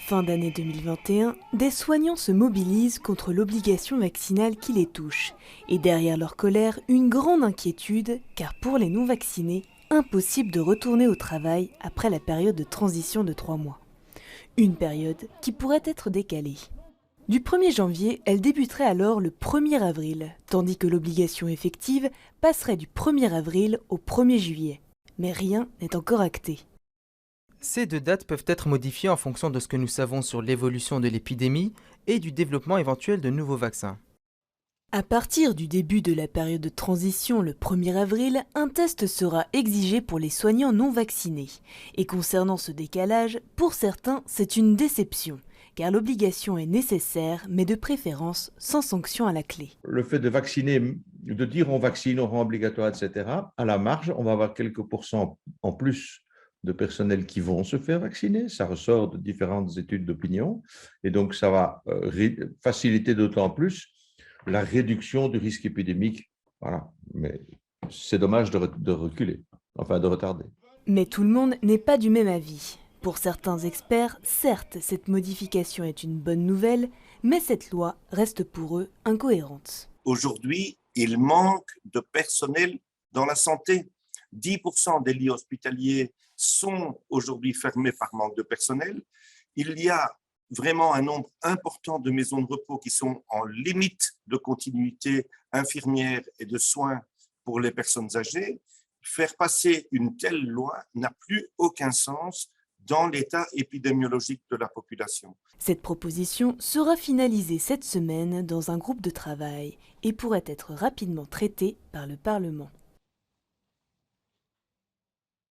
Fin d'année 2021, des soignants se mobilisent contre l'obligation vaccinale qui les touche. Et derrière leur colère, une grande inquiétude, car pour les non-vaccinés, impossible de retourner au travail après la période de transition de 3 mois. Une période qui pourrait être décalée. Du 1er janvier, elle débuterait alors le 1er avril, tandis que l'obligation effective passerait du 1er avril au 1er juillet. Mais rien n'est encore acté. Ces deux dates peuvent être modifiées en fonction de ce que nous savons sur l'évolution de l'épidémie et du développement éventuel de nouveaux vaccins. À partir du début de la période de transition le 1er avril, un test sera exigé pour les soignants non vaccinés. Et concernant ce décalage, pour certains, c'est une déception, car l'obligation est nécessaire, mais de préférence sans sanction à la clé. Le fait de vacciner, de dire on vaccine, on rend obligatoire, etc., à la marge, on va avoir quelques pourcents en plus de personnel qui vont se faire vacciner. Ça ressort de différentes études d'opinion. Et donc, ça va faciliter d'autant plus la réduction du risque épidémique. Voilà. Mais c'est dommage de reculer, enfin de retarder. Mais tout le monde n'est pas du même avis. Pour certains experts, certes, cette modification est une bonne nouvelle, mais cette loi reste pour eux incohérente. Aujourd'hui, il manque de personnel dans la santé. 10% des lits hospitaliers sont aujourd'hui fermés par manque de personnel. Il y a vraiment un nombre important de maisons de repos qui sont en limite de continuité infirmière et de soins pour les personnes âgées. Faire passer une telle loi n'a plus aucun sens dans l'état épidémiologique de la population. Cette proposition sera finalisée cette semaine dans un groupe de travail et pourrait être rapidement traitée par le Parlement.